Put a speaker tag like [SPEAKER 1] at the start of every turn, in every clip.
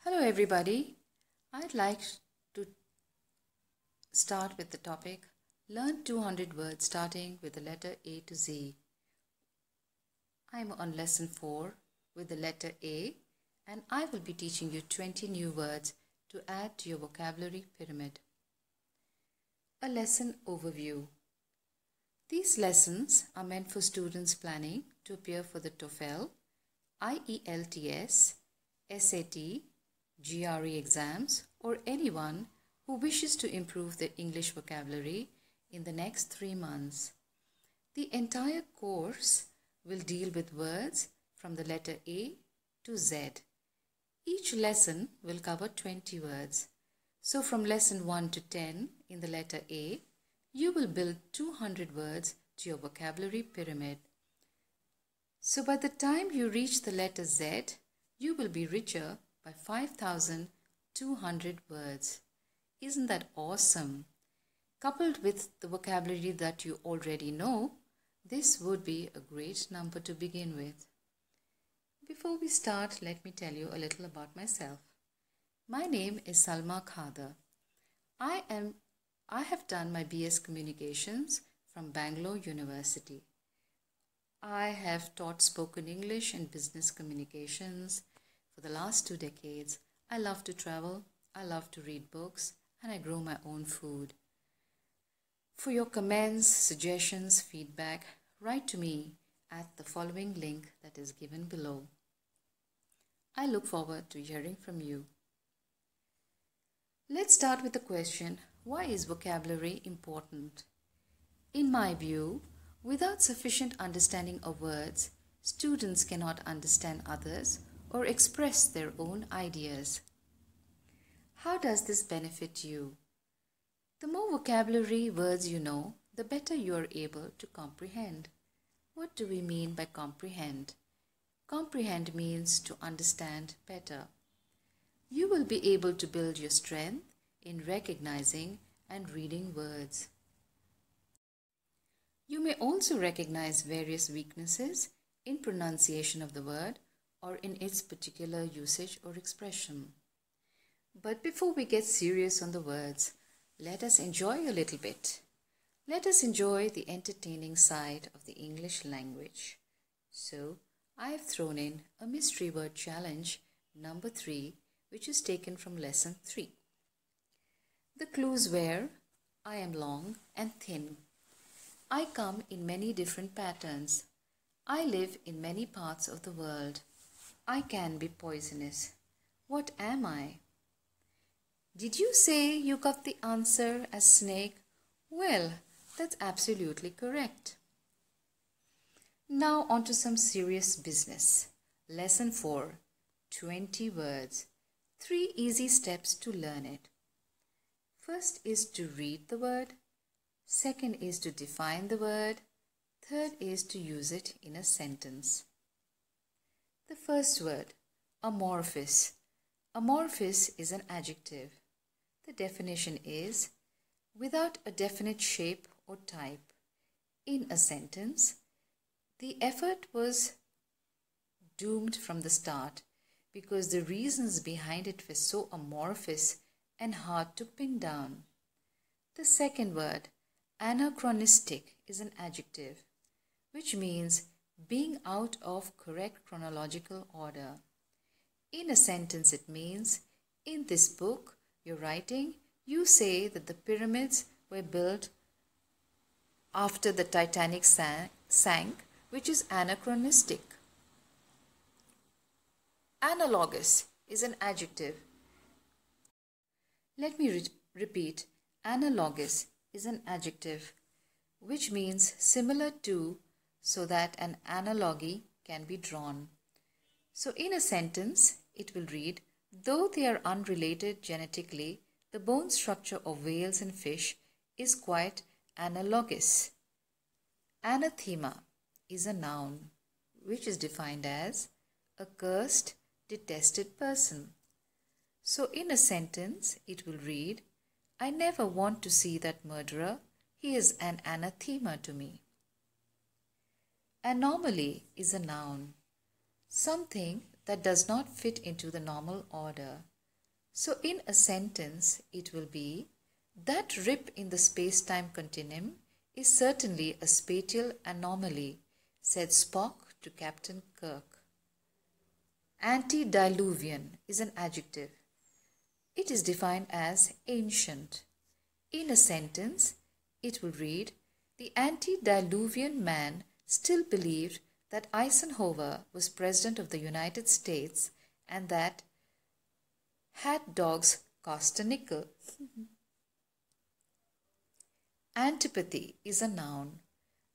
[SPEAKER 1] Hello everybody. I'd like to start with the topic Learn 200 words starting with the letter A to Z. I'm on lesson 4 with the letter A and I will be teaching you 20 new words to add to your vocabulary pyramid. A lesson overview. These lessons are meant for students planning to appear for the TOEFL, IELTS, SAT, GRE exams, or anyone who wishes to improve their English vocabulary in the next 3 months. The entire course will deal with words from the letter A to Z. Each lesson will cover 20 words. So from lesson 1 to 10 in the letter A, you will build 200 words to your vocabulary pyramid. So by the time you reach the letter Z, you will be richer by 5,200 words. Isn't that awesome? Coupled with the vocabulary that you already know, this would be a great number to begin with. Before we start, let me tell you a little about myself. My name is Salma Khadar. I have done my BS Communications from Bangalore University. I have taught spoken English and business communications for the last 2 decades. I love to travel, I love to read books, and I grow my own food. For your comments, suggestions, feedback, write to me at the following link that is given below. I look forward to hearing from you. Let's start with the question, why is vocabulary important? In my view, without sufficient understanding of words, students cannot understand others or express their own ideas. How does this benefit you? The more vocabulary words you know, the better you are able to comprehend. What do we mean by comprehend? Comprehend means to understand better. You will be able to build your strength in recognizing and reading words. You may also recognize various weaknesses in pronunciation of the word or in its particular usage or expression. But before we get serious on the words, let us enjoy a little bit. Let us enjoy the entertaining side of the English language. So, I have thrown in a mystery word challenge number 3, which is taken from lesson 3. The clues were, I am long and thin. I come in many different patterns. I live in many parts of the world. I can be poisonous. What am I? Did you say you got the answer as snake? Well, that's absolutely correct. Now on to some serious business. Lesson 4, 20 words. 3 easy steps to learn it. First is to read the word. Second is to define the word. Third is to use it in a sentence. The first word, amorphous. Amorphous is an adjective. The definition is without a definite shape or type. In a sentence, the effort was doomed from the start because the reasons behind it were so amorphous and hard to pin down. The second word, anachronistic, is an adjective, which means being out of correct chronological order. In a sentence, it means, in this book you're writing, you say that the pyramids were built after the Titanic sank, which is anachronistic. Analogous is an adjective. Let me repeat. Analogous is an adjective, which means similar to, so that an analogy can be drawn. So in a sentence, it will read, though they are unrelated genetically, the bone structure of whales and fish is quite analogous. Anathema is a noun, which is defined as a cursed, detested person. So in a sentence, it will read, I never want to see that murderer. He is an anathema to me. Anomaly is a noun, something that does not fit into the normal order. So in a sentence, it will be, that rip in the space-time continuum is certainly a spatial anomaly, said Spock to Captain Kirk. Antediluvian is an adjective. It is defined as ancient. In a sentence, it will read, the antediluvian man still believed that Eisenhower was President of the United States and that hat dogs cost a nickel. Antipathy is a noun,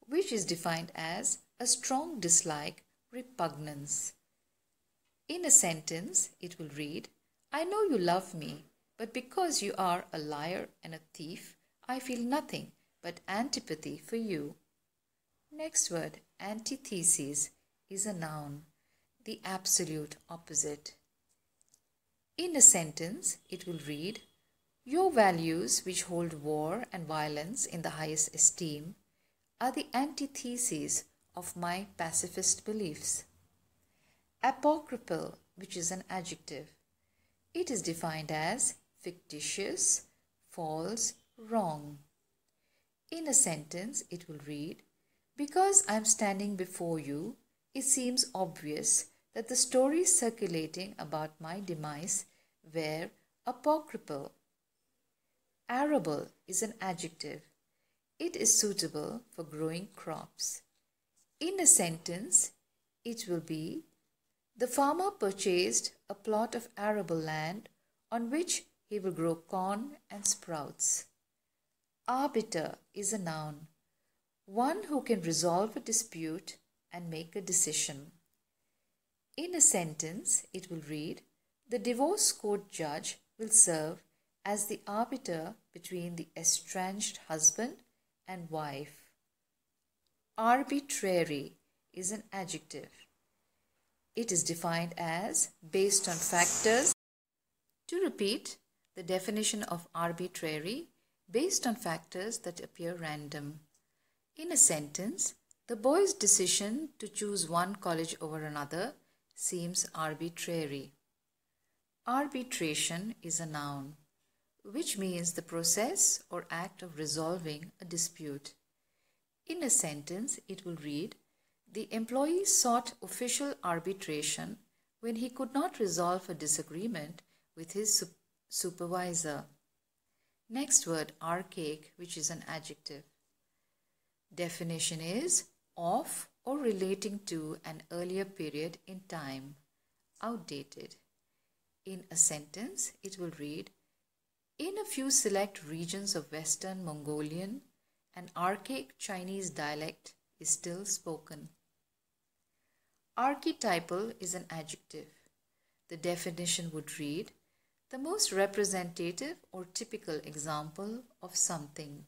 [SPEAKER 1] which is defined as a strong dislike, repugnance. In a sentence, it will read, I know you love me, but because you are a liar and a thief, I feel nothing but antipathy for you. Next word, antithesis, is a noun, the absolute opposite. In a sentence, it will read, your values, which hold war and violence in the highest esteem, are the antithesis of my pacifist beliefs. Apocryphal, which is an adjective. It is defined as fictitious, false, wrong. In a sentence, it will read, because I am standing before you, it seems obvious that the stories circulating about my demise were apocryphal. Arable is an adjective. It is suitable for growing crops. In a sentence, it will be, the farmer purchased a plot of arable land on which he will grow corn and sprouts. Arbiter is a noun, one who can resolve a dispute and make a decision. In a sentence, it will read, the divorce court judge will serve as the arbiter between the estranged husband and wife. Arbitrary is an adjective. It is defined as based on factors. To repeat, the definition of arbitrary, based on factors that appear random. In a sentence, the boy's decision to choose one college over another seems arbitrary. Arbitration is a noun, which means the process or act of resolving a dispute. In a sentence, it will read, the employee sought official arbitration when he could not resolve a disagreement with his supervisor. Next word, archaic, which is an adjective. Definition is of or relating to an earlier period in time, outdated. In a sentence, it will read, in a few select regions of Western Mongolian, an archaic Chinese dialect is still spoken. Archetypal is an adjective. The definition would read, the most representative or typical example of something.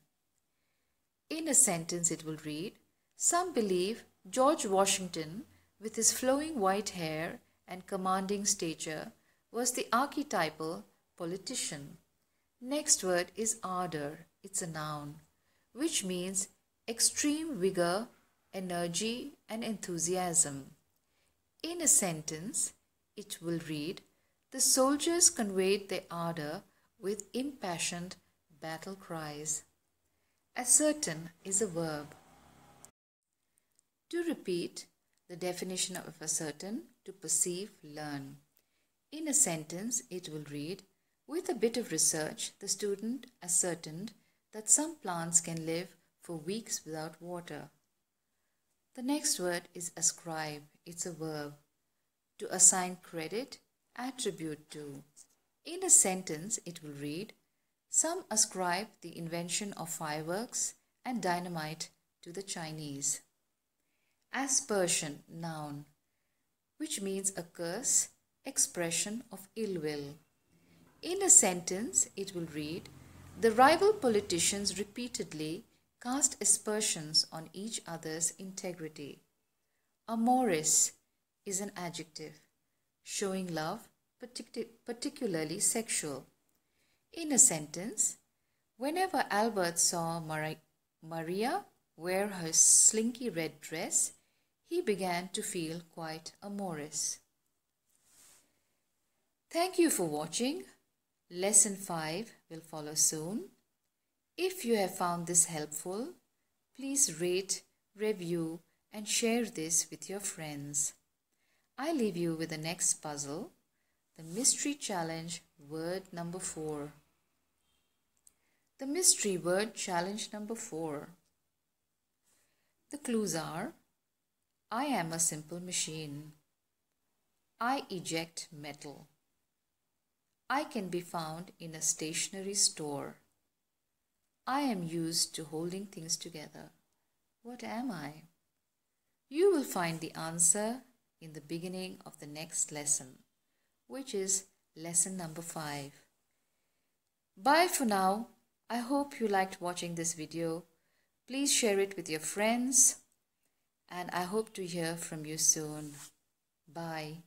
[SPEAKER 1] In a sentence, it will read, some believe George Washington, with his flowing white hair and commanding stature, was the archetypal politician. Next word is ardor. It's a noun, which means extreme vigor, energy, and enthusiasm. In a sentence, it will read, the soldiers conveyed their ardor with impassioned battle cries. Ascertain is a verb. To repeat, the definition of ascertain, to perceive, learn. In a sentence, it will read, with a bit of research, the student ascertained that some plants can live for weeks without water. The next word is ascribe. It's a verb. To assign credit, attribute to. In a sentence, it will read, some ascribe the invention of fireworks and dynamite to the Chinese. Aspersion, noun, which means a curse, expression of ill will. In a sentence, it will read, the rival politicians repeatedly cast aspersions on each other's integrity. Amorous is an adjective, showing love, particularly sexual. In a sentence, whenever Albert saw Maria wear her slinky red dress, he began to feel quite amorous. Thank you for watching. Lesson 5 will follow soon. If you have found this helpful, please rate, review, and share this with your friends. I leave you with the next puzzle, the mystery challenge word number 4. The mystery word challenge number 4. The clues are: I am a simple machine. I eject metal. I can be found in a stationery store. I am used to holding things together. What am I? You will find the answer in the beginning of the next lesson, which is lesson number 5. Bye for now. I hope you liked watching this video. Please share it with your friends, and I hope to hear from you soon. Bye.